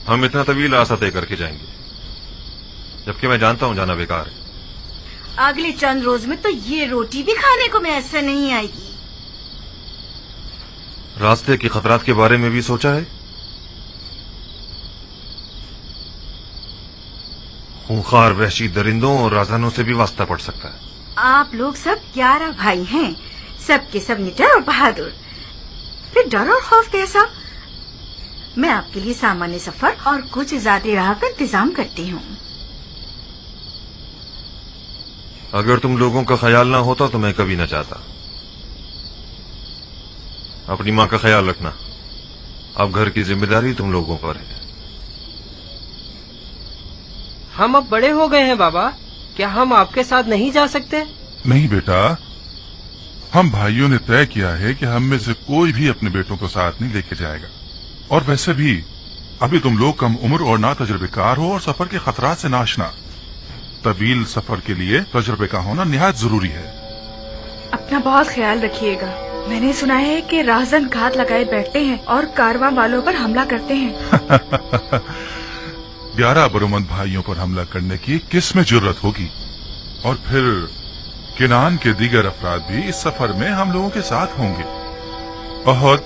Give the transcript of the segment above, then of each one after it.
हम इतना तवील रास्ता तय करके जाएंगे, जबकि मैं जानता हूं जाना बेकार है। अगले चंद रोज में तो ये रोटी भी खाने को मैसर नहीं आएगी। रास्ते के खतरात के बारे में भी सोचा है? खूंखार वहशी दरिंदों और राजानों से भी वास्ता पड़ सकता है। आप लोग सब 11 भाई हैं, सबके सब निडर और बहादुर, फिर डर और खौफ कैसा? मैं आपके लिए सामान्य सफर और कुछ ज्यादा राह का इंतजाम करती हूँ। अगर तुम लोगों का ख्याल ना होता तो मैं कभी न चाहता। अपनी माँ का ख्याल रखना। अब घर की जिम्मेदारी तुम लोगों पर है। हम अब बड़े हो गए हैं बाबा, क्या हम आपके साथ नहीं जा सकते? नहीं बेटा, हम भाइयों ने तय किया है कि हम में से कोई भी अपने बेटों को साथ नहीं लेके जाएगा। और वैसे भी अभी तुम लोग कम उम्र और ना तजुर्बेकार हो और सफर के खतरात से नाशना। तवील सफर के लिए तजुर्बे का होना निहायत जरूरी है। अपना बहुत ख्याल रखिएगा। मैंने सुना है कि राहजन घात लगाए बैठते हैं और कारवां वालों पर हमला करते हैं। 11 बरोमंद भाइयों पर हमला करने की किस में जुर्रत होगी? और फिर किनान के दीगर अफराद भी इस सफर में हम लोगों के साथ होंगे। अहद,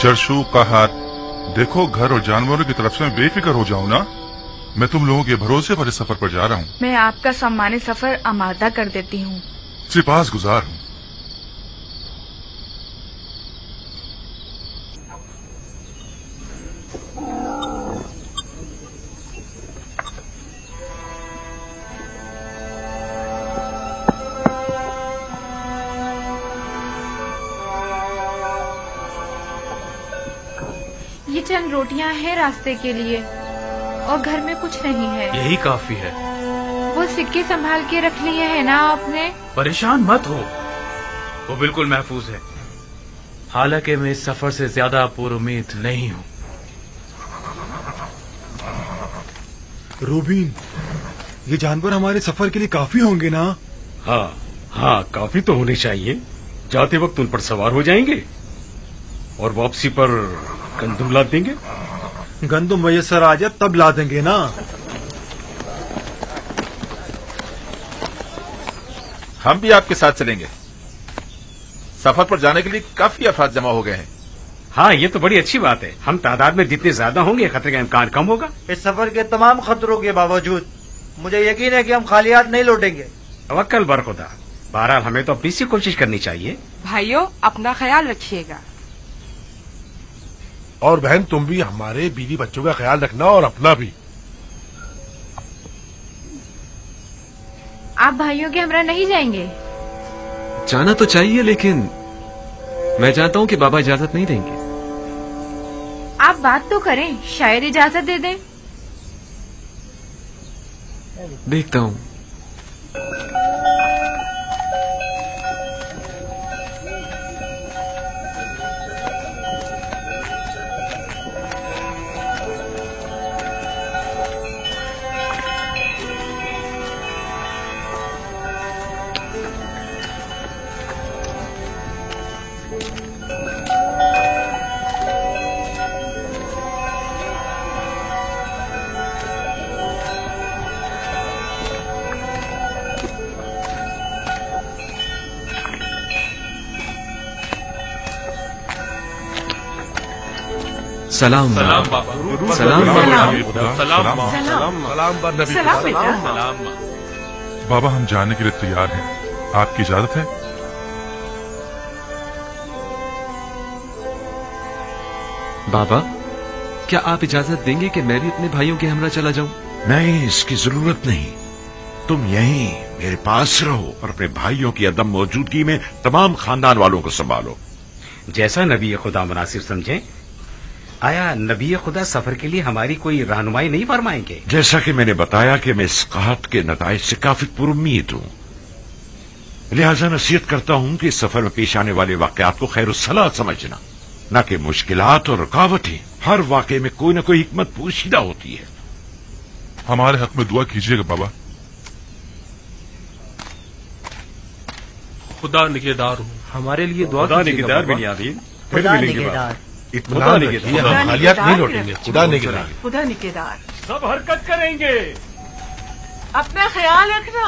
जरशु, कहत, देखो घर और जानवरों की तरफ से मैं बेफिक्र हो जाऊं ना। मैं तुम लोगों के भरोसे पर इस सफर पर जा रहा हूँ। मैं आपका सम्मानी सफर आमादा कर देती हूँ। सिपास गुजार हूँ। ये चंद रोटियां हैं रास्ते के लिए और घर में कुछ नहीं है। यही काफी है। वो सिक्के संभाल के रख लिए है ना आपने? परेशान मत हो, वो बिल्कुल महफूज है। हालांकि मैं इस सफर से ज्यादा पुरुम्मीद नहीं हूँ। रूबीन, ये जानवर हमारे सफर के लिए काफी होंगे ना? हाँ, काफी तो होने चाहिए। जाते वक्त उन पर सवार हो जाएंगे और वापसी पर गंदुम ला देंगे। गंदुम मयसर आ जाए तब ला देंगे ना। हम भी आपके साथ चलेंगे। सफर पर जाने के लिए काफी अफराद जमा हो गए हैं। हाँ, ये तो बड़ी अच्छी बात है। हम तादाद में जितने ज्यादा होंगे खतरे का इम्कान कम होगा। इस सफर के तमाम खतरों के बावजूद मुझे यकीन है कि हम खाली हाथ नहीं लौटेंगे। तवक्कल बर खुदा। बहरहाल हमें तो अपनी सी कोशिश करनी चाहिए। भाइयों, अपना ख्याल रखिएगा। और बहन, तुम भी हमारे बीवी बच्चों का ख्याल रखना और अपना भी। आप भाइयों के हमरा नहीं जाएंगे? जाना तो चाहिए, लेकिन मैं चाहता हूँ कि बाबा इजाजत नहीं देंगे। आप बात तो करें, शायद इजाजत दे दें। देखता हूँ। सलाम बाबा। सलाम बाबा, हम जाने के लिए तैयार हैं। आपकी इजाजत है? बाबा, क्या आप इजाजत देंगे कि मैं भी अपने भाइयों के हमरा चला जाऊं? नहीं, इसकी जरूरत नहीं। तुम यहीं मेरे पास रहो और अपने भाइयों की अदम मौजूदगी में तमाम खानदान वालों को संभालो। जैसा नबी खुदा मुनासिब समझे। आया नबी खुदा सफर के लिए हमारी कोई रहनुमाई नहीं फरमाएंगे? जैसा कि मैंने बताया कि मैं इस कहत के नताइज से काफी पुरुम्मीद हूँ, लिहाजा नसीहत करता हूँ कि इस सफर में पेश आने वाले वाकयात को खैरुस्सलाह समझना, न कि मुश्किलात और रुकावटें। हर वाकये में कोई न कोई हिकमत पोशीदा होती है। हमारे हक में दुआ कीजिएगा बाबा। खुदा निगहदार हूँ। हमारे लिए दुआ खुदा कीजिएगा निगहदार बाबा। बिनियामीन, फिर खुदा मिलेंगे निगहदार। इत्मीनान रखिए, हम खालियात नहीं लौटेंगे। खुदा निगहदार। खुदा निगहदार। सब हरकत करेंगे। अपना ख्याल रखना।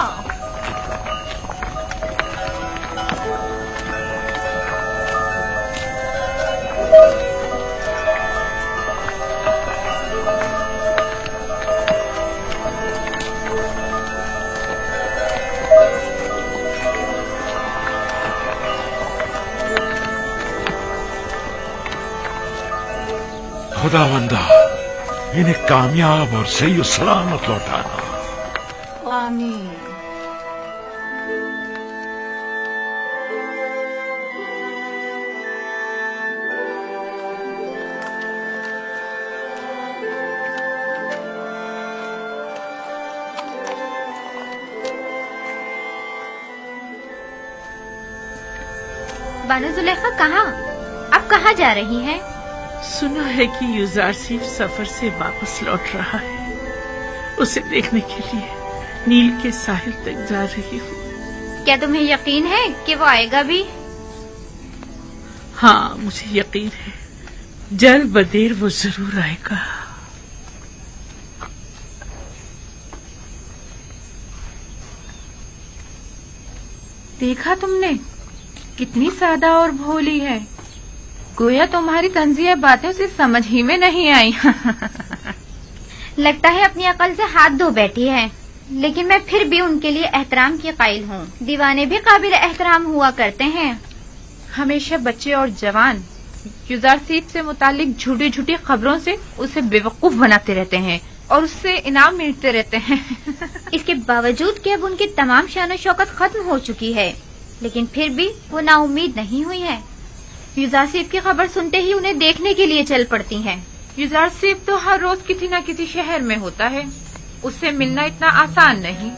खुदावंदा इन्हें कामयाब और सही और सलामत लौटाना। आमीन। बानो जुलेखा कहाँ? अब कहाँ जा रही हैं? सुना है कि युजारसीफ सफर से वापस लौट रहा है। उसे देखने के लिए नील के साहिल तक जा रही हूँ। क्या तुम्हें यकीन है कि वो आएगा भी? हाँ, मुझे यकीन है, जल्द बदेर वो जरूर आएगा। देखा तुमने, कितनी सादा और भोली है। गोया तुम्हारी तंजिया बातें उसे समझ ही में नहीं आई। लगता है अपनी अकल से हाथ धो बैठी है, लेकिन मैं फिर भी उनके लिए एहतराम की कायल हूँ। दीवाने भी काबिल एहतराम हुआ करते हैं। हमेशा बच्चे और जवान युजारसीफ से मुतालिक झूठी झूठी खबरों से उसे बेवकूफ बनाते रहते हैं और उससे इनाम मिलते रहते हैं। इसके बावजूद कि अब उनकी तमाम शान शौकत खत्म हो चुकी है, लेकिन फिर भी वो नाउम्मीद नहीं हुई है। युजारसीफ की खबर सुनते ही उन्हें देखने के लिए चल पड़ती हैं। युजारसीफ तो हर रोज किसी न किसी शहर में होता है, उससे मिलना इतना आसान नहीं।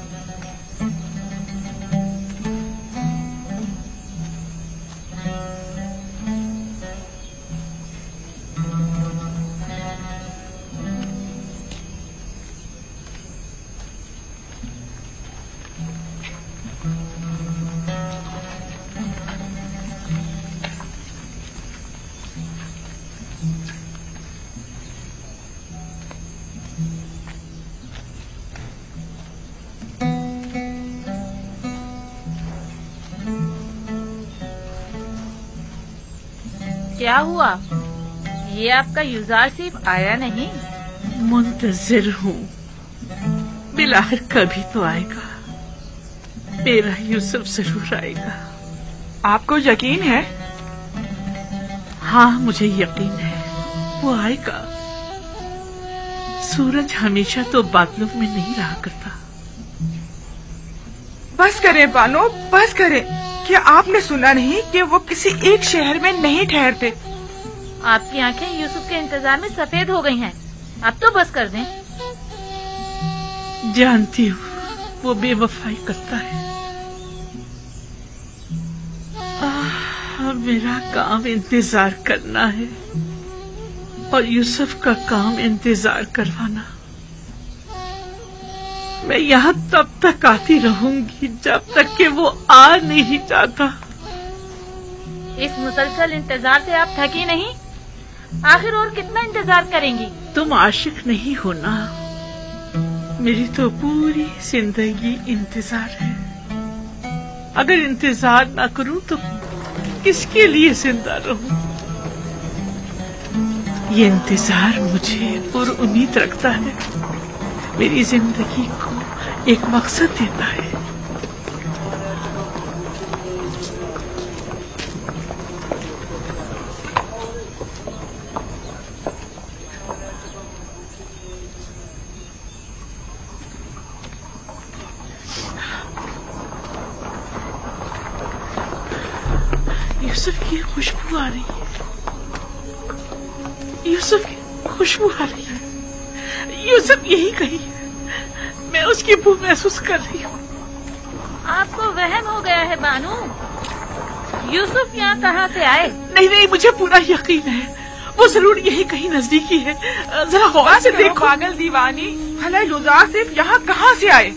क्या हुआ? ये आपका युजारसीफ आया नहीं? मुंतजिर हूँ, बिलाखिर कभी तो आएगा। मेरा यूसुफ जरूर आएगा। आपको यकीन है? हाँ, मुझे यकीन है, वो आएगा। सूरज हमेशा तो बादलों में नहीं रहा करता। बस करें बानो, बस करें। क्या आपने सुना नहीं कि वो किसी एक शहर में नहीं ठहरते? आपकी आंखें यूसुफ के इंतजार में सफेद हो गई हैं। अब तो बस कर दें। जानती हूँ वो बेवफाई करता है। मेरा काम इंतजार करना है और यूसुफ का काम इंतजार करवाना। मैं यहाँ तब तक आती रहूंगी जब तक कि वो आ नहीं जाता। इस मुसलसल इंतजार से आप थकी नहीं? आखिर और कितना इंतजार करेंगी? तुम आशिक नहीं हो ना? मेरी तो पूरी जिंदगी इंतजार है। अगर इंतजार ना करूं तो किसके लिए जिंदा रहूं? ये इंतजार मुझे पुरुम्मीद रखता है, मेरी जिंदगी को एक मकसद देता है। यूसुफ की खुशबू आ रही है। यूसुफ की खुशबू आ रही है। यूसुफ यही कहीं है। मैं उसकी बू महसूस कर रही हूँ। आपको वहम हो गया है बानू। यूसुफ यहाँ कहाँ से आए? नहीं नहीं, मुझे पूरा यकीन है, वो जरूर यही कहीं नजदीकी है। जरा गौर से देखो। पागल दीवानी, भला युजारसीफ यहाँ कहाँ से आए?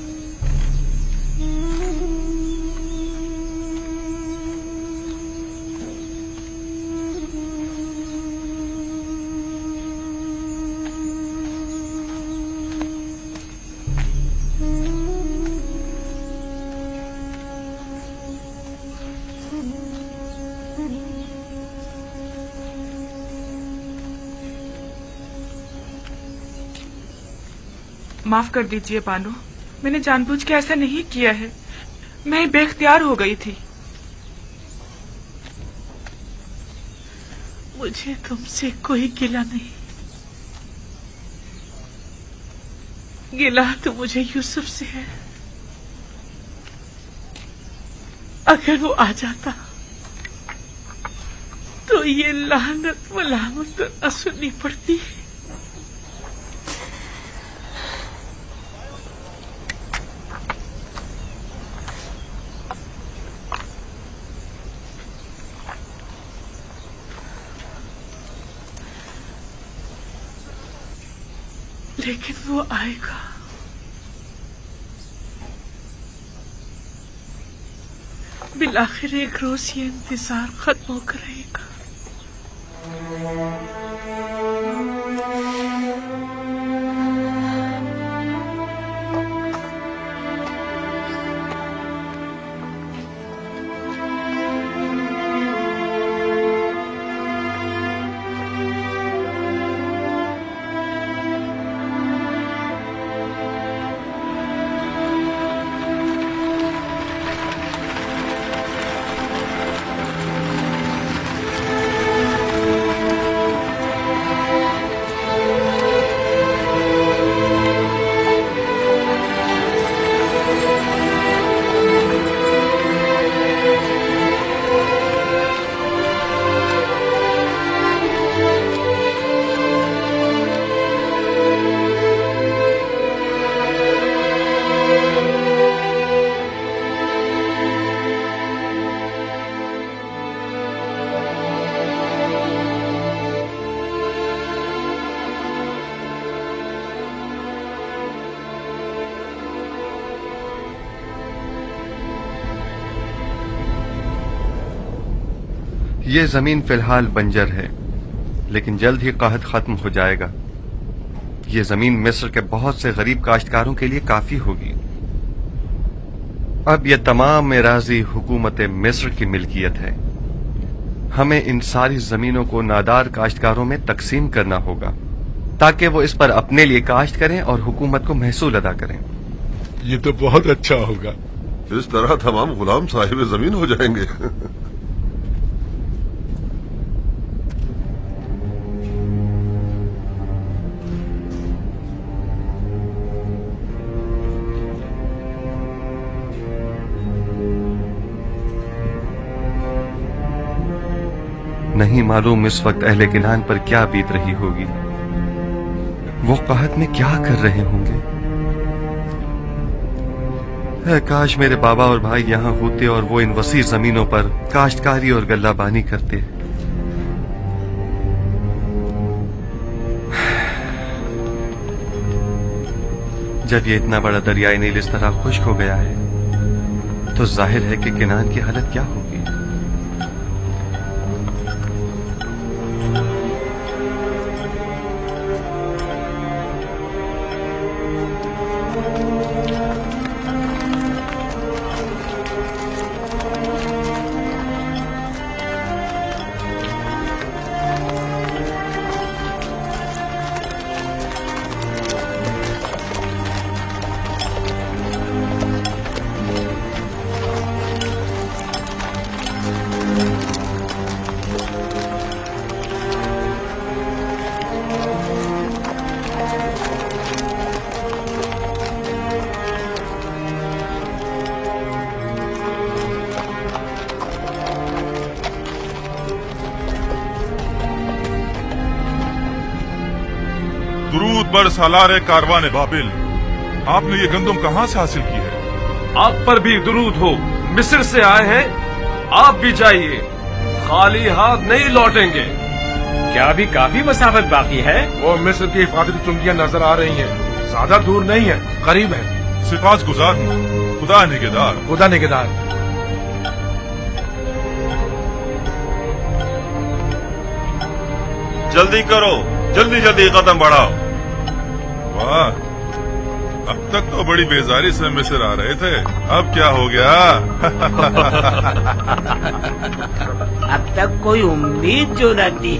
माफ कर दीजिए बानो, मैंने जानबूझ के ऐसा नहीं किया है। मैं बेख्तियार हो गई थी। मुझे तुमसे कोई गिला नहीं। गिला तो मुझे यूसुफ से है। अगर वो आ जाता तो ये लानत मलामत न सुननी पड़ती। लेकिन वो आएगा। बिलाखिर एक रोज ये इंतजार खत्म होकर रहेगा। ये जमीन फिलहाल बंजर है, लेकिन जल्द ही कहत खत्म हो जाएगा। ये जमीन मिस्र के बहुत से गरीब काश्तकारों के लिए काफी होगी। अब यह तमाम एराजी हुकूमत मिस्र की मिल्कियत है। हमें इन सारी जमीनों को नादार काश्तकारों में तकसीम करना होगा ताकि वो इस पर अपने लिए काश्त करें और हुकूमत को महसूल अदा करें। ये तो बहुत अच्छा होगा। इस तरह तमाम गुलाम साहिब जमीन हो जाएंगे। नहीं मालूम इस वक्त अहले किनान पर क्या बीत रही होगी। वो कहत में क्या कर रहे होंगे। काश मेरे बाबा और भाई यहाँ होते और वो इन वसी जमीनों पर काश्तकारी और गल्लाबानी करते। जब ये इतना बड़ा दरियाई नील इस तरह खुश्क हो गया है तो जाहिर है कि किनान की हालत क्या होगी। दुरूद बर सालारे कारवाने बाबिल, आपने ये गंदम कहाँ से हासिल की है? आप पर भी दुरूद हो। मिस्र से आए हैं, आप भी जाइए, खाली हाथ नहीं लौटेंगे। क्या अभी काफी मसाफत बाकी है? वो मिस्र की हिफाजती चुंगियां नजर आ रही हैं। ज्यादा दूर नहीं है, करीब है। सिफात गुजार हूँ, खुदा निगहदार। खुदा निगहदार। जल्दी करो, जल्दी जल्दी कदम बढ़ाओ। वाह, अब तक तो बड़ी बेजारी से मिस्र आ रहे थे, अब क्या हो गया? अब तक कोई उम्मीद जो न थी।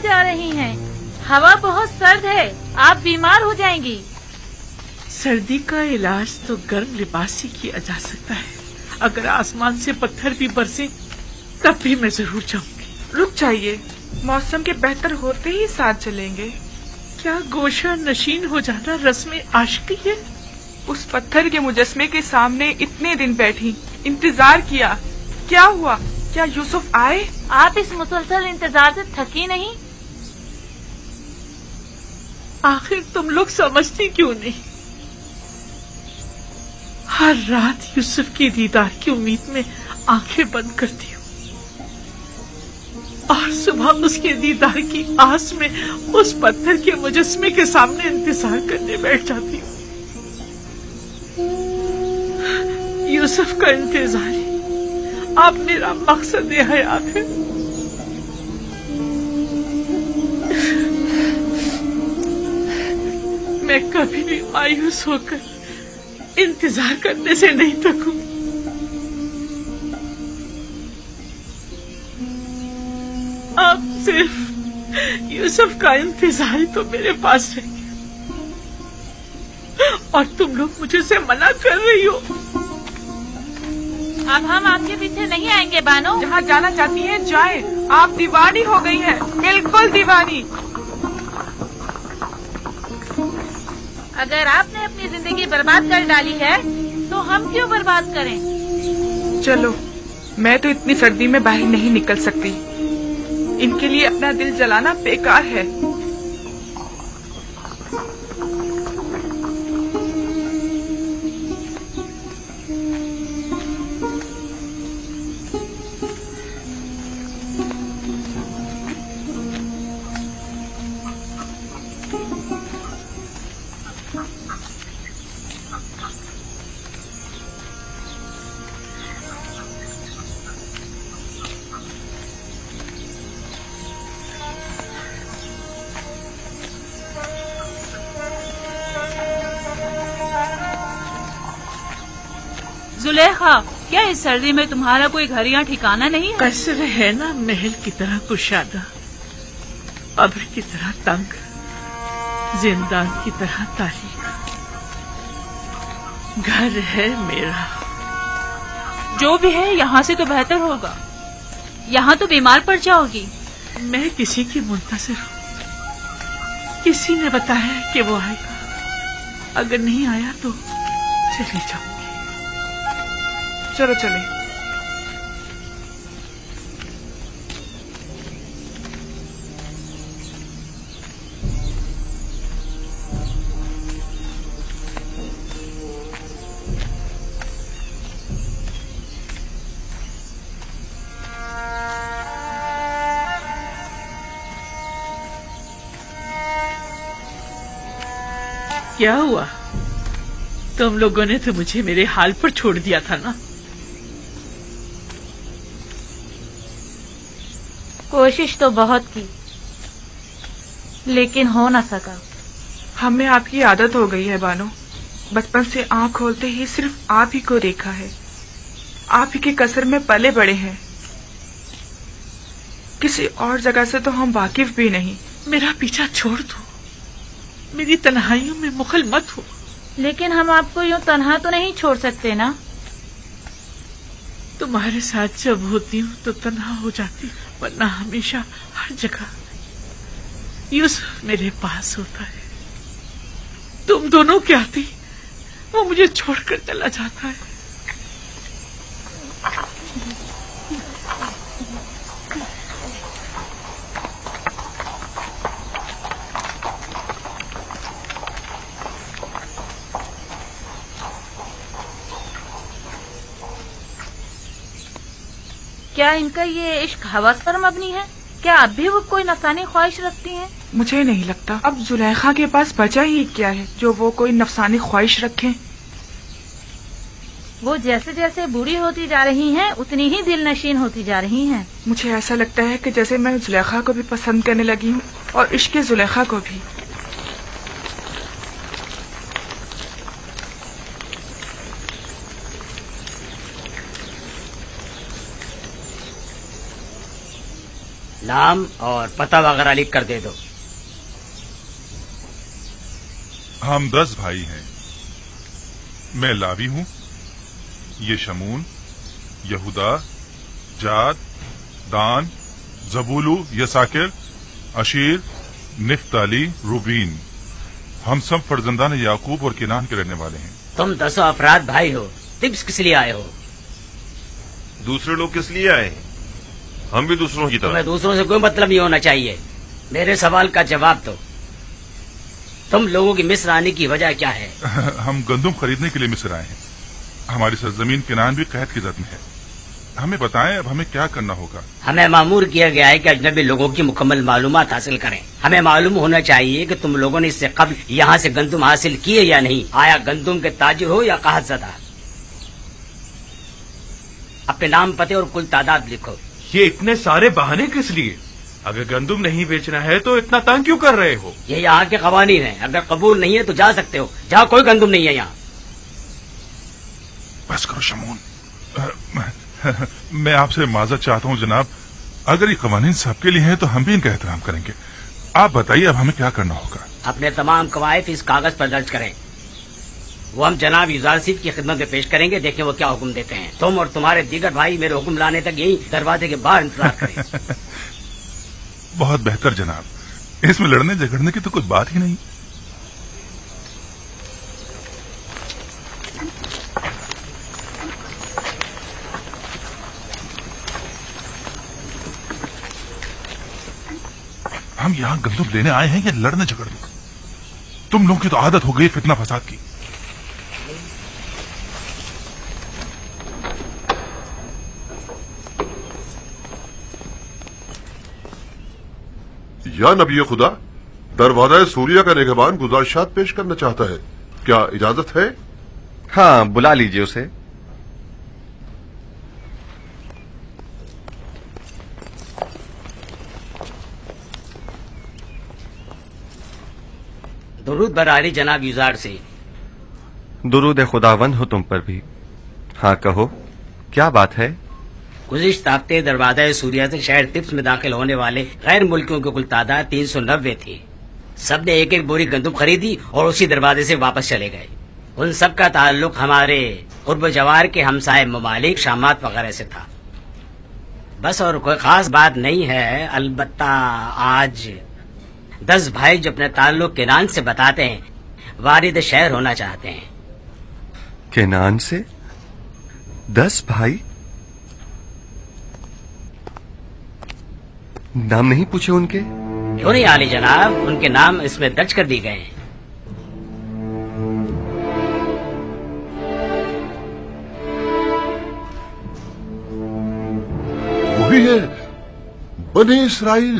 जा रही हैं। हवा बहुत सर्द है, आप बीमार हो जाएंगी। सर्दी का इलाज तो गर्म लिबास से किया जा सकता है। अगर आसमान से पत्थर भी बरसे तब भी मैं जरूर जाऊंगी। रुक जाइए, मौसम के बेहतर होते ही साथ चलेंगे। क्या गोशा नशीन हो जाना रस्म आशिकी है? उस पत्थर के मुजस्मे के सामने इतने दिन बैठी, इंतजार किया, क्या हुआ? क्या यूसुफ आए? आप इस मुसलसल इंतजार से थकी नहीं? आखिर तुम लोग समझती क्यों नहीं? हर रात यूसुफ की दीदार की उम्मीद में आंखें बंद करती हूँ और सुबह उसके दीदार की आस में उस पत्थर के मुजस्मे के सामने इंतजार करने बैठ जाती हूँ। यूसुफ का इंतजार ही अब मेरा मकसद हयात है। मैं कभी भी मायूस होकर इंतजार करने से नहीं थकूं। अब सिर्फ यूसुफ का इंतजार ही तो मेरे पास रह गया और तुम लोग मुझे से मना कर रही हो। अब हम आपके पीछे नहीं आएंगे बानो। जहाँ जाना चाहती हैं जाएं। आप दीवानी हो गई हैं, बिल्कुल दीवानी। अगर आपने अपनी जिंदगी बर्बाद कर डाली है तो हम क्यों बर्बाद करें? चलो, मैं तो इतनी सर्दी में बाहर नहीं निकल सकती। इनके लिए अपना दिल जलाना बेकार है। जुलेखा, क्या इस सर्दी में तुम्हारा कोई घर या ठिकाना नहीं है? कसर है ना महल की तरह कुशादा, कब्र की तरह तंग, जिंदान की तरह तारीख। घर है मेरा। जो भी है यहाँ से तो बेहतर होगा। यहाँ तो बीमार पड़ जाओगी। मैं किसी की मुंतज़िर हूँ। किसी ने बताया कि वो आएगा। अगर नहीं आया तो चली जाऊंगी। चलो चले। क्या हुआ? तुम लोगों ने तो मुझे मेरे हाल पर छोड़ दिया था ना। कोशिश तो बहुत की लेकिन हो ना सका। हमें आपकी आदत हो गई है बानो। बचपन से आँख खोलते ही सिर्फ आप ही को देखा है। आप ही के कसर में पले बड़े हैं। किसी और जगह से तो हम वाकिफ भी नहीं। मेरा पीछा छोड़ दो। मेरी तन्हाइयों में मुखल मत हो। लेकिन हम आपको यूं तन्हा तो नहीं छोड़ सकते ना। तुम्हारे साथ जब होती हूँ तो तन्हा हो जाती, वरना हमेशा हर जगह यूसुफ मेरे पास होता है। तुम दोनों क्या आती, वो मुझे छोड़कर चला जाता है। क्या इनका ये इश्क हवस पर मबनी है? क्या अब भी वो कोई नफसानी ख्वाहिश रखती हैं? मुझे नहीं लगता। अब जुलेखा के पास बचा ही क्या है जो वो कोई नफसानी ख्वाहिश रखें। वो जैसे जैसे बूढ़ी होती जा रही हैं, उतनी ही दिल नशीन होती जा रही हैं। मुझे ऐसा लगता है कि जैसे मैं जुलेखा को भी पसंद करने लगी हूँ और इश्क जुलेखा को भी। नाम और पता वगैरह लिख कर दे दो। हम 10 भाई हैं। मैं लावी हूं, ये शमून, यहूदा, जाद, दान, जबूलू, यसाकिर, अशीर, निफ्ताली, रूबीन। हम सब फर्जंदान याकूब और किनान के रहने वाले हैं। तुम 10 अफराद भाई हो, टिप्स किस लिए आए हो? दूसरे लोग किस लिए आए हैं? हम भी दूसरों की तरह। तुम्हें दूसरों से कोई मतलब नहीं होना चाहिए। मेरे सवाल का जवाब दो। तुम लोगों की मिस्र आने की वजह क्या है? हम गंदुम खरीदने के लिए मिस्र आए हैं। हमारी सरजमीन किनान भी कैद की जद में है। हमें बताएं अब हमें क्या करना होगा। हमें मामूर किया गया है कि अजनबी लोगों की मुकम्मल मालूमात हासिल करें। हमें मालूम होना चाहिए कि तुम लोगों ने इससे कबल यहाँ से गंदुम हासिल किए या नहीं। आया गंदुम के ताजिर हो या काहतज़दा। अपने नाम, पते और कुल तादाद लिखो। ये इतने सारे बहाने किस लिए? अगर गंदुम नहीं बेचना है तो इतना तंग क्यों कर रहे हो? ये यहाँ के कवानीन हैं। अगर कबूल नहीं है तो जा सकते हो। जहाँ कोई गंदुम नहीं है यहाँ। बस करो शमून। मैं आपसे माजरत चाहता हूँ जनाब। अगर ये कवानीन सबके लिए हैं तो हम भी इनका एहतराम करेंगे। आप बताइए अब हमें क्या करना होगा। अपने तमाम कवायद इस कागज पर दर्ज करें। वो हम जनाब यूजारसीफ की खिदमत में पेश करेंगे। देखें वो क्या हुक्म देते हैं। तुम और तुम्हारे दीगर भाई मेरे हुक्म लाने तक यही दरवाजे के बाहर इंतजार करें। बहुत बेहतर जनाब। इसमें लड़ने झगड़ने की तो कोई बात ही नहीं। हम यहाँ गंदुम लेने आए हैं या लड़ने झगड़ने? तुम लोगों की तो आदत हो गई फितना फसाद की। या नबी खुदा, दरवाजा सूरिया का निगहबान गुजारिशात पेश करना चाहता है। क्या इजाजत है? हाँ, बुला लीजिए उसे। दुरूद बरारी जनाब यूजार से। दुरूद खुदावंद हो तुम पर भी। हाँ कहो, क्या बात है? गुज़िश्ता हफ्ते दरवाजा सूरिया से शहर तिब्स में दाखिल होने वाले गैर मुल्कियों की कुल तादाद 390 थी। सबने एक एक बोरी गंदुम खरीदी और उसी दरवाजे से वापस चले गए। उन सब का ताल्लुक हमारे उर्ब जवार के हमसाए ममालिक शामात वगैरह से था। बस और कोई खास बात नहीं है। अलबत्ता आज 10 भाई जो अपने ताल्लुक किनान से बताते हैं वारिद शहर होना चाहते हैं। किनान से 10 भाई? नाम नहीं पूछे उनके? क्यों नहीं आली जनाब, उनके नाम इसमें दर्ज कर दिए गए हैं। वही है, बने इसराइल।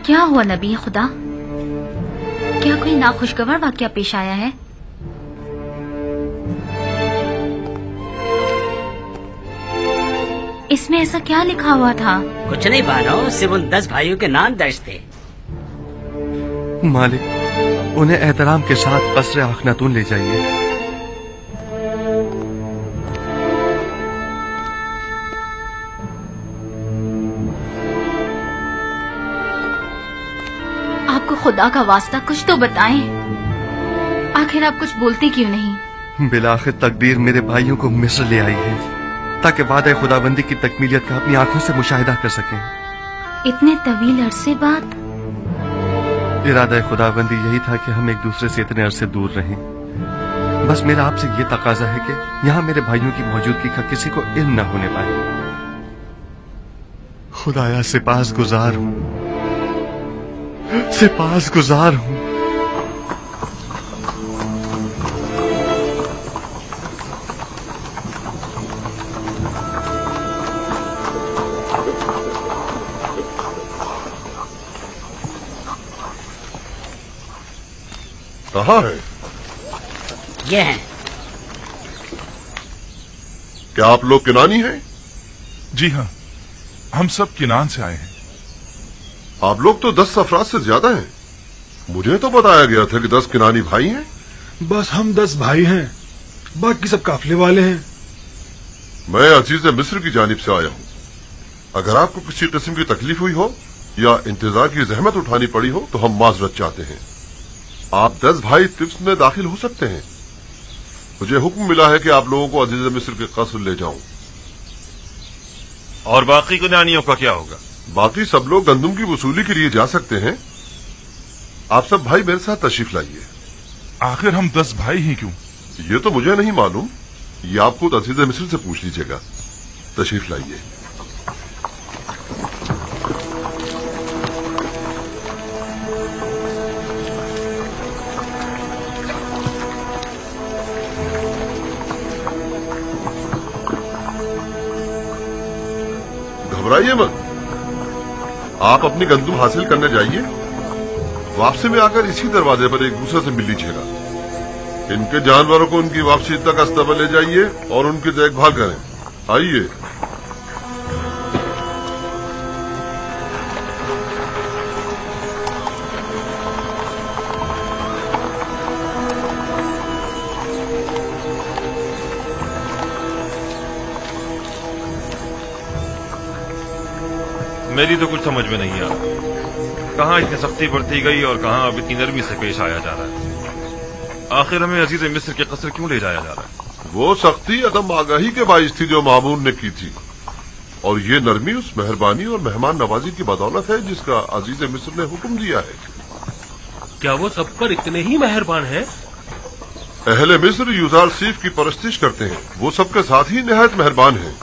क्या हुआ नबी खुदा? क्या कोई नाखुशगवार वाकया पेश आया है? इसमें ऐसा क्या लिखा हुआ था? कुछ नहीं बानो, सिर्फ उन 10 भाइयों के नाम दर्ज थे। मालिक, उन्हें एहतराम के साथ कसरे अखनातून ले जाइए। आपको खुदा का वास्ता कुछ तो बताएं। आखिर आप कुछ बोलते क्यों नहीं? बिलाखिर तकदीर मेरे भाइयों को मिस्र ले आई है ताकि वादा खुदाबंदी की तकमीलियत का अपनी आंखों से मुशाहिदा कर सकें। इतने तवील अरसे बाद? इरादा खुदाबंदी यही था कि हम एक दूसरे से इतने अरसे दूर रहें। बस मेरा आपसे ये तकाजा है कि यहाँ मेरे भाइयों की मौजूदगी का किसी को इल्म न होने पाए। खुदाया सिपासगुजार हूँ, सिपासगुजार हूँ। कहाँ है? ये हैं। क्या आप लोग किनानी हैं? जी हाँ, हम सब किनान से आए हैं। आप लोग तो 10 अफराद से ज्यादा हैं। मुझे तो बताया गया था कि 10 किनानी भाई हैं। बस हम 10 भाई हैं, बाकी सब काफिले वाले हैं। मैं अजीज मिस्र की जानिब से आया हूँ। अगर आपको किसी किस्म की तकलीफ हुई हो या इंतजार की जहमत उठानी पड़ी हो तो हम माजरत चाहते हैं। आप 10 भाई तिब्स में दाखिल हो सकते हैं। मुझे हुक्म मिला है कि आप लोगों को अजीज मिस्र के कस्र ले जाऊं। और बाकी कुनानियों का क्या होगा? बाकी सब लोग गंदुम की वसूली के लिए जा सकते हैं। आप सब भाई मेरे साथ तशरीफ लाइए। आखिर हम 10 भाई ही क्यों? ये तो मुझे नहीं मालूम, ये आप खुद अजीज मिस्र से पूछ लीजिएगा। तशरीफ लाइए। घबराइए मत, आप अपनी गंदुम हासिल करने जाइए। वापसी में आकर इसी दरवाजे पर एक दूसरे से मिल लीजिएगा। इनके जानवरों को उनकी वापसी तक अस्तबल ले जाइए और उनकी देखभाल करें। आइए। मेरी तो कुछ समझ में नहीं आ रहा, कहाँ इतनी सख्ती बरती गई और कहाँ अब इतनी नरमी से पेश आया जा रहा है। आखिर हमें अजीज मिस्र के कस्र क्यों ले जाया जा रहा है? वो सख्ती अदम आगाही के बाइस थी जो मामून ने की थी, और ये नरमी उस मेहरबानी और मेहमान नवाजी की बदौलत है जिसका अजीज मिस्र ने हुक्म दिया है। क्या वो सब पर इतने ही मेहरबान हैं? अहले मिस्र यूजार सीफ की परस्तिश करते हैं। वो सबके साथ ही निहायत मेहरबान हैं।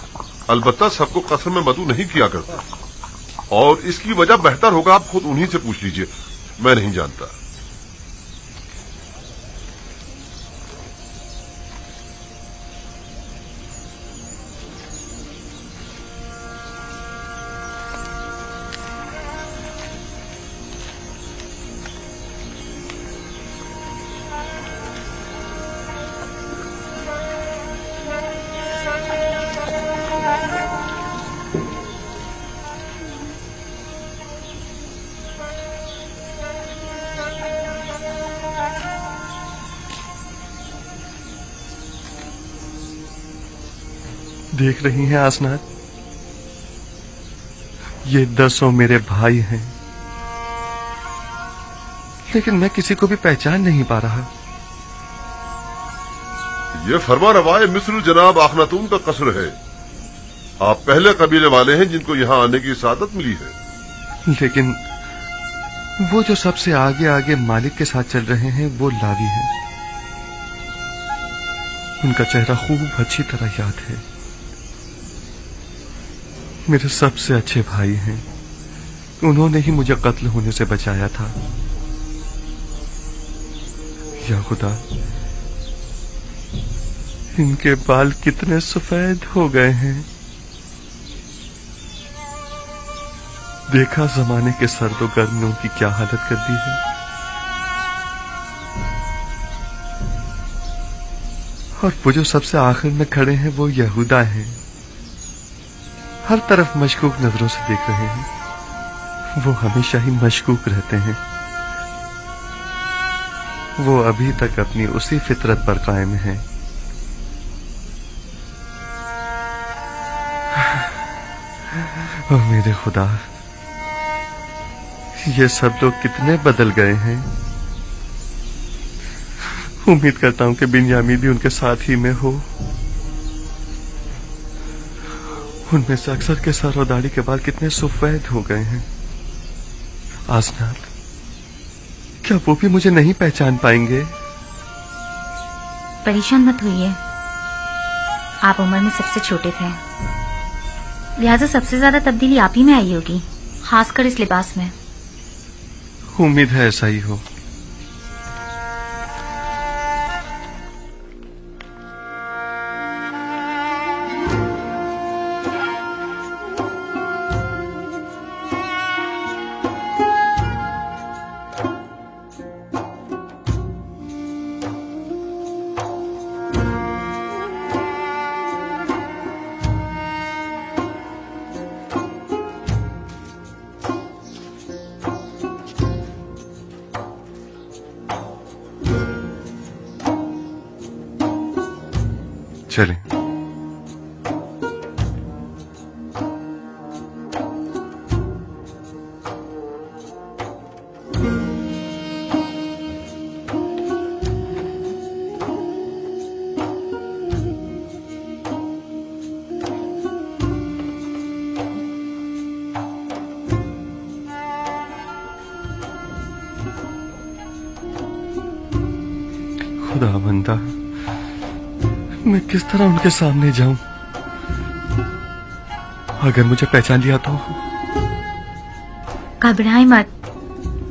अलबत्ता सबको कस्र में मदू नहीं किया करता, और इसकी वजह बेहतर होगा आप खुद उन्हीं से पूछ लीजिए। मैं नहीं जानता। देख रही हैं आसनाद, ये 10 मेरे भाई हैं, लेकिन मैं किसी को भी पहचान नहीं पा रहा। ये फरमा रवाए मिस्र जनाब आखनातून का कस्र है। आप पहले कबीले वाले हैं जिनको यहाँ आने की सादत मिली है। लेकिन वो जो सबसे आगे आगे मालिक के साथ चल रहे हैं वो लावी हैं। उनका चेहरा खूब अच्छी तरह याद है। मेरे सबसे अच्छे भाई हैं। उन्होंने ही मुझे कत्ल होने से बचाया था। या खुदा, इनके बाल कितने सफेद हो गए हैं। देखा जमाने के सर्द गर्मियों की क्या हालत कर दी है। और वो जो सबसे आखिर में खड़े हैं वो यहूदा हैं। हर तरफ मशकूक नजरों से देख रहे हैं। वो हमेशा ही मशकूक रहते हैं। वो अभी तक अपनी उसी फितरत पर कायम हैं। ओह मेरे खुदा, ये सब लोग कितने बदल गए हैं। उम्मीद करता हूं कि बिन्यामीन भी उनके साथ ही में हो। उनमें से अक्सर के सर और दाढ़ी के बाल कितने सफेद हो गए हैं। आसनाद, क्या वो भी मुझे नहीं पहचान पाएंगे? परेशान मत होइए, आप उम्र में सबसे छोटे थे, लिहाजा सबसे ज्यादा तब्दीली आप ही में आई होगी, खासकर इस लिबास में। उम्मीद है ऐसा ही हो। चलें। खुदावंदा, मैं किस तरह उनके सामने जाऊं? अगर मुझे पहचान लिया तो? घबराए मत,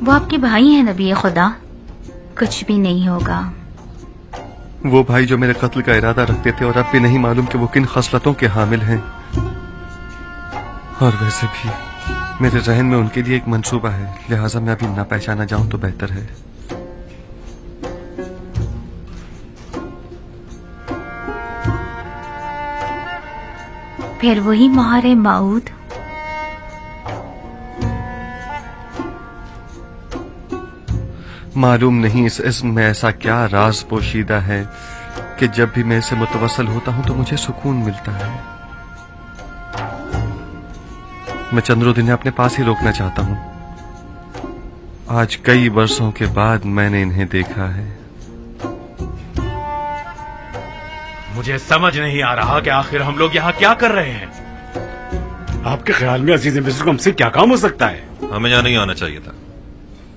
वो आपके भाई हैं नबी खुदा, कुछ भी नहीं होगा। वो भाई जो मेरे कत्ल का इरादा रखते थे और अब भी नहीं मालूम कि वो किन खसलतों के हामिल हैं। और वैसे भी मेरे जहन में उनके लिए एक मंसूबा है, लिहाजा मैं अभी ना पहचाना जाऊं तो बेहतर है। फिर वही मोहर माऊद। मालूम नहीं इस इस्म में ऐसा क्या राज पोशीदा है कि जब भी मैं इसे मुतवस्सल होता हूं तो मुझे सुकून मिलता है। मैं चंद्रों इन्हें अपने पास ही रोकना चाहता हूं। आज कई वर्षों के बाद मैंने इन्हें देखा है। मुझे समझ नहीं आ रहा कि आखिर हम लोग यहाँ क्या कर रहे हैं। आपके ख्याल में अजीज मिस्र को हमसे क्या काम हो सकता है? हमें यहाँ नहीं आना चाहिए था।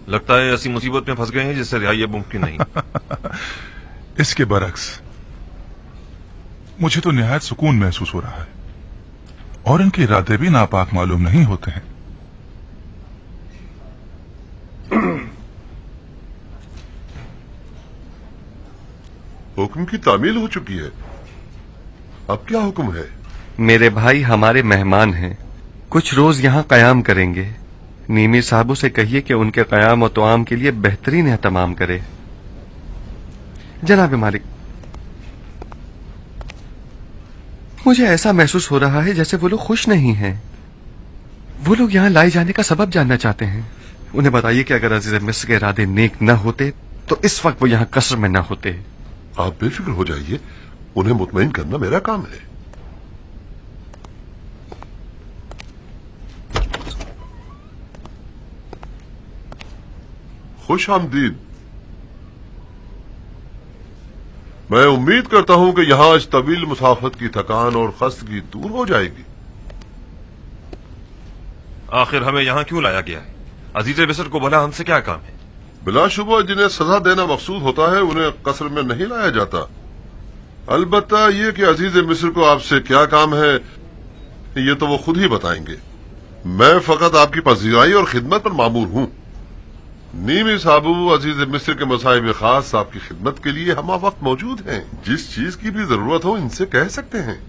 लगता है ऐसी मुसीबत में फंस गए हैं जिससे रिहाई अब मुमकिन नहीं। इसके बरक्स मुझे तो निहायत सुकून महसूस हो रहा है और इनके इरादे भी नापाक मालूम नहीं होते हैं। हुक्म की तामील हो चुकी है, अब क्या हुक्म है? मेरे भाई हमारे मेहमान हैं, कुछ रोज यहाँ कयाम करेंगे। नीमी साहबों से कहिए कि उनके कयाम और तोआम के लिए बेहतरीन एहतमाम करे। जनाब मालिक, मुझे ऐसा महसूस हो रहा है जैसे वो लोग खुश नहीं हैं। वो लोग यहाँ लाए जाने का सबब जानना चाहते हैं। उन्हें बताइए कि अगर अजीज मिस्र के इरादे नेक न होते तो इस वक्त वो यहाँ कसर में न होते। आप बेफिक्र हो जाइए, उन्हें मुतमईन करना मेरा काम है। खुश आमदीद। मैं उम्मीद करता हूं कि यहां इस तवील मुसाफत की थकान और खस्तगी दूर हो जाएगी। आखिर हमें यहाँ क्यों लाया गया है? अजीज मिस्र को भला हमसे क्या काम है? बिलाशुबा जिन्हें सजा देना मकसूद होता है उन्हें कसर में नहीं लाया जाता। अलबत्ता ये कि अजीज मिस्र को आपसे क्या काम है ये तो वो खुद ही बताएंगे। मैं फकत आपकी पजीराई और खिदमत पर मामूर हूं। नीमी साबू अजीज मिस्र के मसाइब खास आपकी खिदमत के लिए हम वक्त मौजूद हैं। जिस चीज की भी जरूरत हो इनसे कह सकते हैं।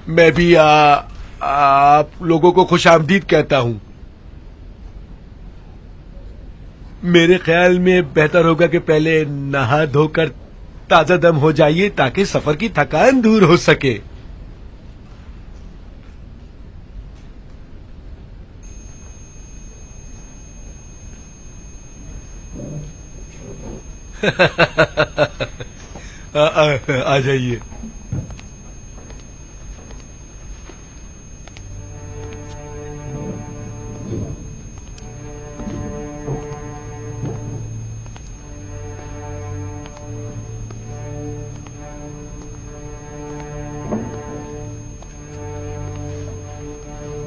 मैं भी आप लोगों को खुशामदीद कहता हूं। मेरे ख्याल में बेहतर होगा कि पहले नहा धोकर ताजा दम हो जाइए ताकि सफर की थकान दूर हो सके। आ जाइए।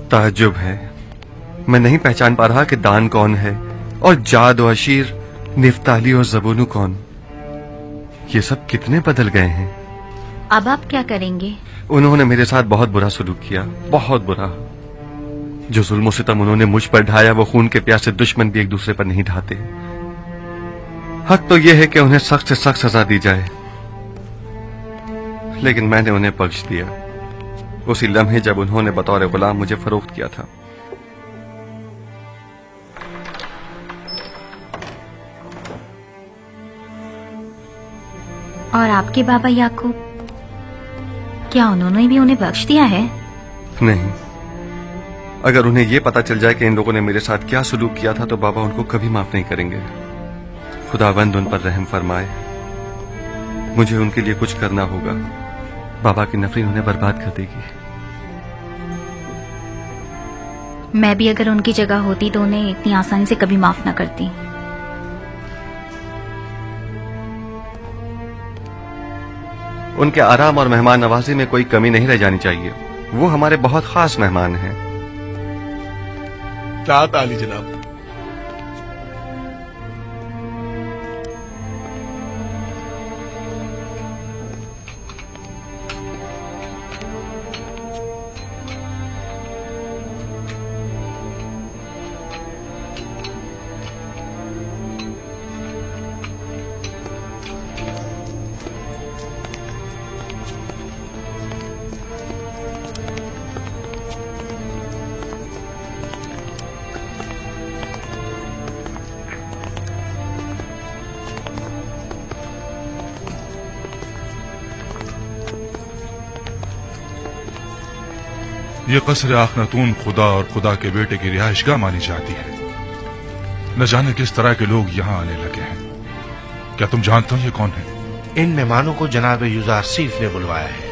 ताज्जुब है, मैं नहीं पहचान पा रहा कि दान कौन है और जाद और अशीर, निफ्ताली और जबूनू कौन। ये सब कितने बदल गए हैं। अब आप क्या करेंगे? उन्होंने मेरे साथ बहुत बुरा सलूक किया, बहुत बुरा। जो जुल्म सितम उन्होंने मुझ पर ढाया वो खून के प्यासे दुश्मन भी एक दूसरे पर नहीं ढाते। हक तो यह है कि उन्हें सख्त से सख्त सजा दी जाए, लेकिन मैंने उन्हें बख्श दिया उसी लम्हे जब उन्होंने बतौर गुलाम मुझे फरोख्त किया था। और आपके बाबा याकूब, क्या उन्होंने भी उन्हें बख्श दिया है? नहीं, अगर उन्हें यह पता चल जाए कि इन लोगों ने मेरे साथ क्या सलूक किया था तो बाबा उनको कभी माफ नहीं करेंगे। खुदावंद उन पर रहम फरमाए। मुझे उनके लिए कुछ करना होगा। बाबा की नफरत उन्हें बर्बाद कर देगी। मैं भी अगर उनकी जगह होती तो उन्हें इतनी आसानी से कभी माफ न करती। उनके आराम और मेहमान नवाजी में कोई कमी नहीं रह जानी चाहिए। वो हमारे बहुत खास मेहमान हैं। तात आली जनाब। ये कसर आखनतून खुदा और खुदा के बेटे की रिहाइशगाह मानी जाती है। न जाने किस तरह के लोग यहाँ आने लगे हैं। क्या तुम जानते हो ये कौन है? इन मेहमानों को जनाब युजारसीफ ने बुलवाया है।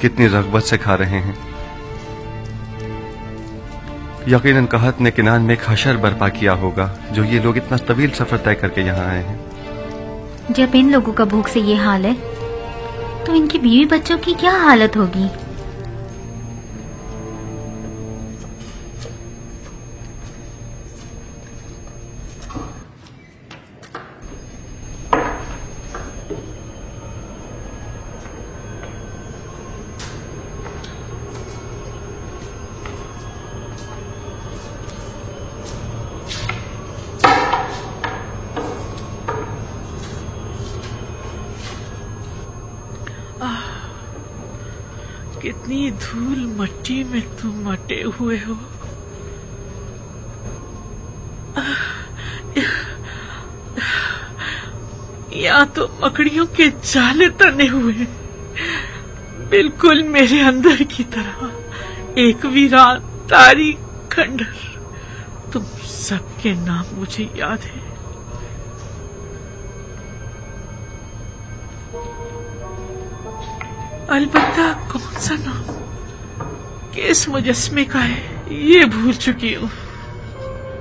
कितनी रग़बत से खा रहे हैं। यकीनन कहत ने किनान में एक हशर बर्पा किया होगा जो ये लोग इतना तवील सफर तय करके यहाँ आए हैं। जब इन लोगों का भूख से ये हाल है तो इनकी बीवी बच्चों की क्या हालत होगी। कितनी धूल मट्टी में तुम मटे हुए हो। यहाँ तो मकड़ियों के जाले तने हुए, बिल्कुल मेरे अंदर की तरह एक वीरान तारीख खंडर। तुम सबके नाम मुझे याद है। अलबत्ता कौन सा नाम किस मुजस्मे का है ये भूल चुकी हूँ।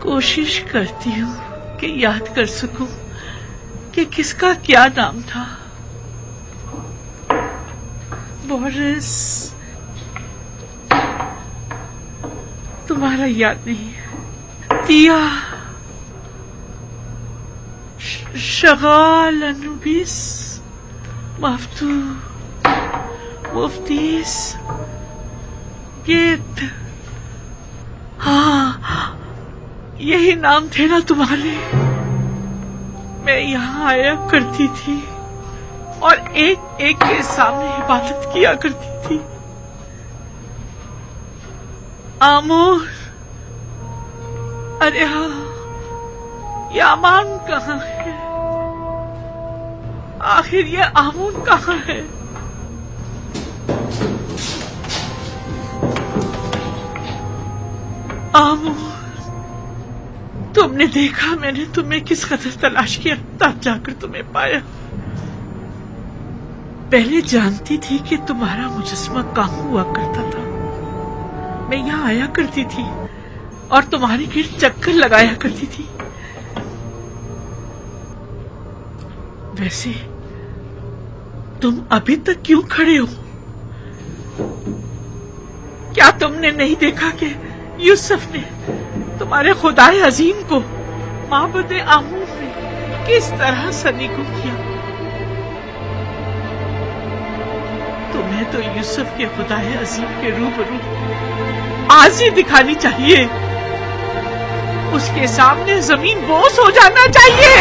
कोशिश करती हूँ कि याद कर सकूं कि किसका क्या नाम था। बोरिस, तुम्हारा याद नहीं है। तिया, शगाल, अनुबिस, मफ्तू, मुफ्तीस, गेट। हाँ, यही नाम थे ना तुम्हारे। मैं यहाँ आया करती थी और एक एक के सामने इबादत किया करती थी। आमोर, अरे हाँ, ये अमान कहाँ है? आखिर ये आमून कहाँ है? आमोर, तुमने देखा मैंने तुम्हें किस कदर तलाश किया, तब जाकर तुम्हें पाया। पहले जानती थी कि तुम्हारा मुजस्मा कहाँ हुआ करता था, मैं यहाँ आया करती थी और तुम्हारे गिर्द चक्कर लगाया करती थी। वैसे तुम अभी तक क्यों खड़े हो? क्या तुमने नहीं देखा कि यूसुफ ने तुम्हारे खुदाए अजीम को माबद आमूर में किस तरह सनीको किया? तुम्हें तो यूसुफ के खुदाए अजीम के रूबरू आज ही दिखानी चाहिए। उसके सामने जमीन बोस हो जाना चाहिए।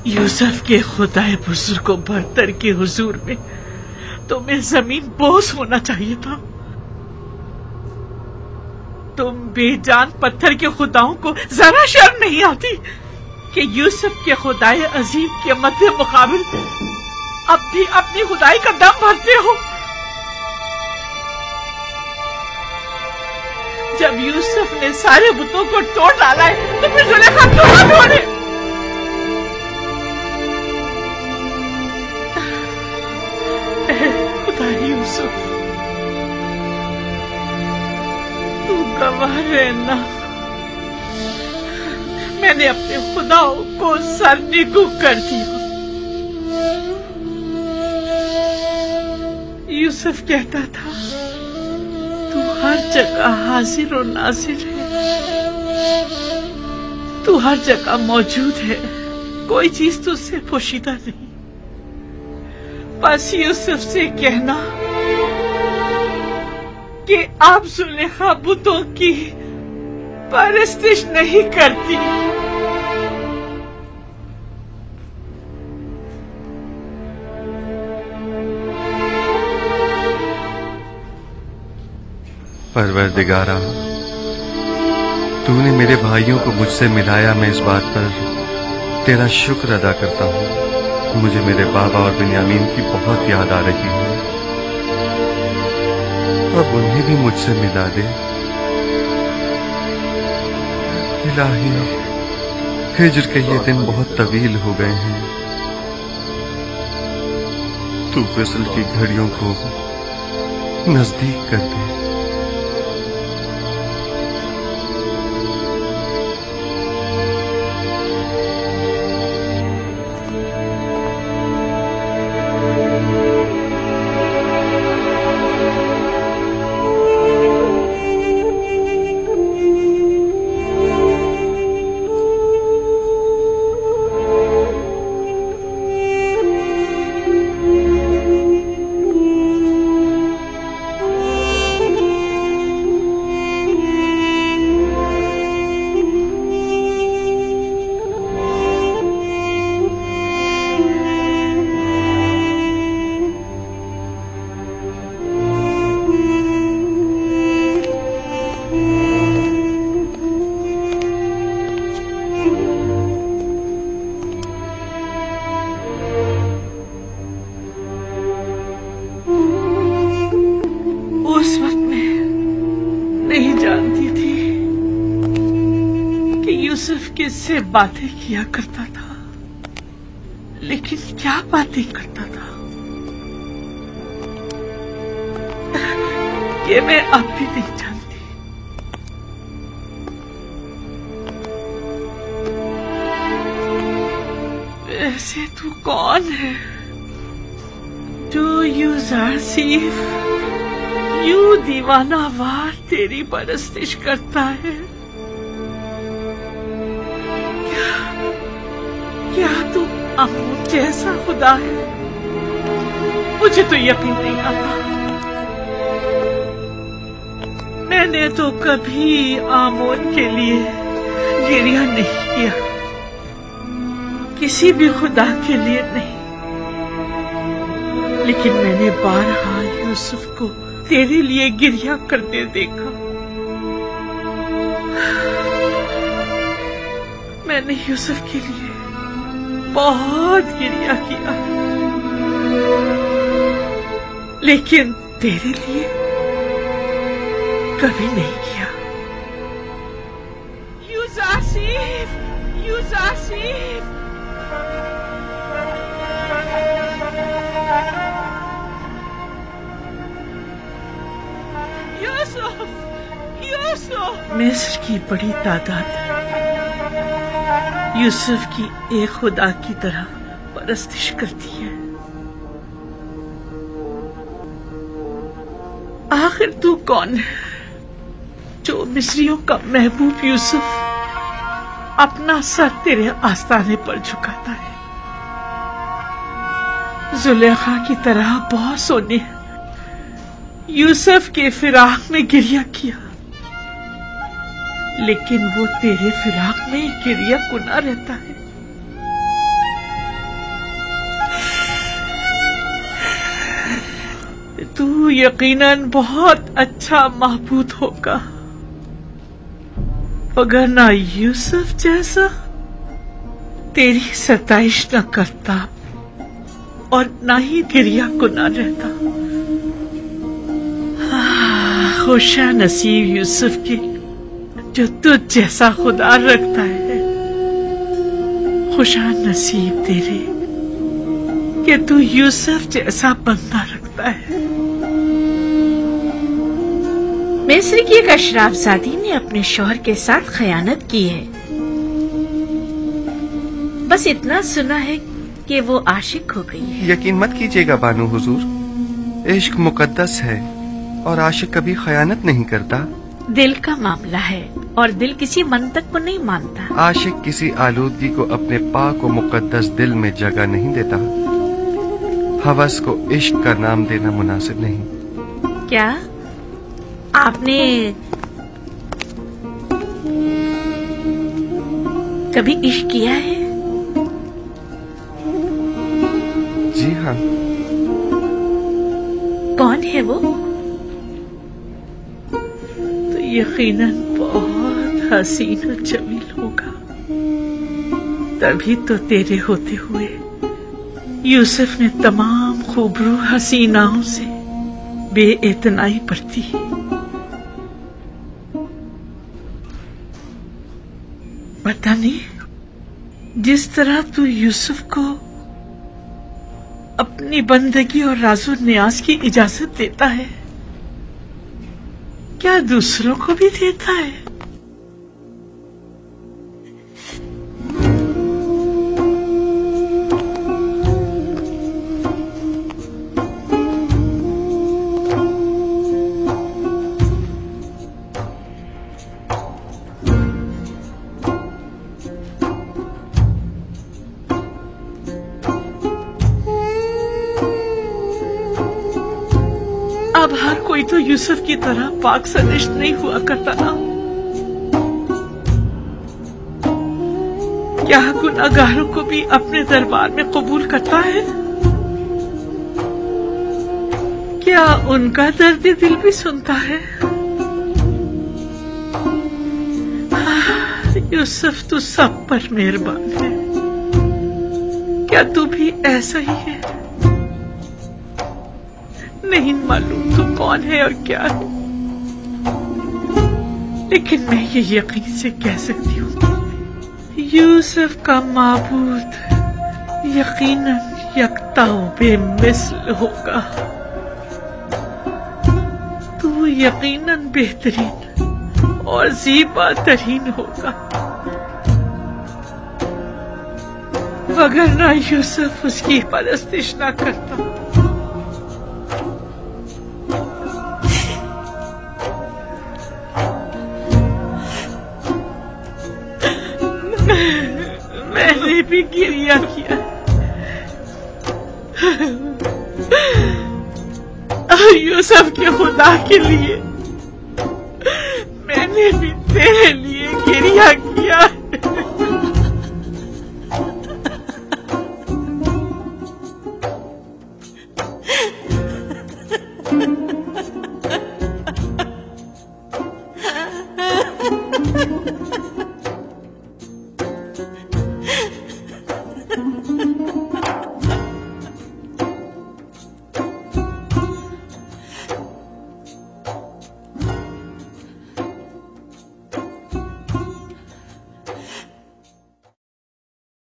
यूसुफ के खुदाए बुजुर्ग बरतर के हुजूर में तुम्हें जमीन बोस होना चाहिए था। तुम बेजान पत्थर के खुदाओं को जरा शर्म नहीं आती कि यूसुफ के खुदाए अजीम के मध्य मुकाबिल अब भी अपनी खुदाई का दम भरते हो। जब यूसुफ ने सारे बुतों को तोड़ डाला है तो फिर जुलेखा क्यों ना तोड़े? यूसुफ, तू गवाह रहना, मैंने अपने खुदाओं को सरनिगू कर दिया। यूसुफ कहता था तू हर जगह हाजिर और नाजिर है, तू हर जगह मौजूद है, कोई चीज तुझसे पोशीदा नहीं। बस यूसुफ से कहना कि आप जुलेखा बुतों की परस्तिश नहीं करती। परवरदिगारा, तूने मेरे भाइयों को मुझसे मिलाया, मैं इस बात पर तेरा शुक्र अदा करता हूँ। मुझे मेरे बाबा और बिन्यामीन की बहुत याद आ रही है, अब उन्हें भी मुझसे मिला दे। इलाही, हिज्र के ये दिन बहुत तवील हो गए हैं, तू विसल की घड़ियों को नजदीक कर दे। किससे बातें किया करता था, लेकिन क्या बातें करता था ये मैं अब भी नहीं जानती। वैसे तू कौन है जो यूसुफ यूं दीवाना वार तेरी परस्तिश करता है? क्या तू आमोन जैसा खुदा है? मुझे तो यकीन नहीं आता। मैंने तो कभी आमोन के लिए गिरिया नहीं किया, किसी भी खुदा के लिए नहीं, लेकिन मैंने बारहा यूसुफ को तेरे लिए गिरिया करते देखा। मैंने यूसुफ के लिए बहुत गिरिया किया, लेकिन तेरे लिए कभी नहीं किया। यूजासिफ, यूजासिफ, यूसुफ, यूसुफ। मिस्र की बड़ी तादाद यूसुफ की एक खुदा की तरह परस्तिश करती है। आखिर तू कौन है जो मिस्रियों का महबूब यूसुफ अपना सर तेरे आस्ताने पर झुकाता है? जुलेखा की तरह बॉसों ने यूसुफ के फिराक में गिरिया किया, लेकिन वो तेरे फिराक में गिरिया कुना रहता है। तू यकीनन बहुत अच्छा महबूद होगा, अगर ना यूसुफ जैसा तेरी सताइश न करता और ना ही गिरिया कुना रहता। खुशा नसीब यूसुफ की जो तुझ जैसा खुदा रखता है। खुशा नसीब तेरे कि तू यूसुफ जैसा बंदा रखता है। मिस्र की एक अशराफजादी ने अपने शौहर के साथ खयानत की है। बस इतना सुना है कि वो आशिक हो गई है। यकीन मत कीजिएगा बानू हुजूर, इश्क मुकद्दस है और आशिक कभी खयानत नहीं करता। दिल का मामला है और दिल किसी मंतक को नहीं मानता। आशिक किसी आलूदगी को अपने पाक और मुकद्दस दिल में जगह नहीं देता। हवस को इश्क का नाम देना मुनासिब नहीं। क्या आपने कभी इश्क किया है? जी हाँ। कौन है वो? तो यकीनन बहुत हसीन और जमील होगा, तभी तो तेरे होते हुए यूसुफ ने तमाम खूबरू हसीनाओं से बेइतनाई बरती। पता नहीं जिस तरह तू यूसुफ को अपनी बंदगी और राजो न्याज की इजाजत देता है, क्या दूसरों को भी देता है? अब हर कोई तो यूसुफ की तरह पाक सनिष्ठ नहीं हुआ करता ना। क्या गुनाहगारों को भी अपने दरबार में कबूल करता है? क्या उनका दर्द दिल भी सुनता है? यूसुफ तू सब पर मेहरबान है। क्या तू भी ऐसा ही है? नहीं मालूम तू कौन है और क्या है, लेकिन मैं ये यकीन से कह सकती हूँ यूसुफ का माबूद यकीनन यकता बेमिसल होगा। तू यकीनन बेहतरीन और ज़ीबा तरीन होगा। अगर ना यूसुफ उसकी परस्तिश ना करता, मैंने भी गिरिया किया यूसुफ के खुदा के लिए। मैंने भी तेरे लिए गिरिया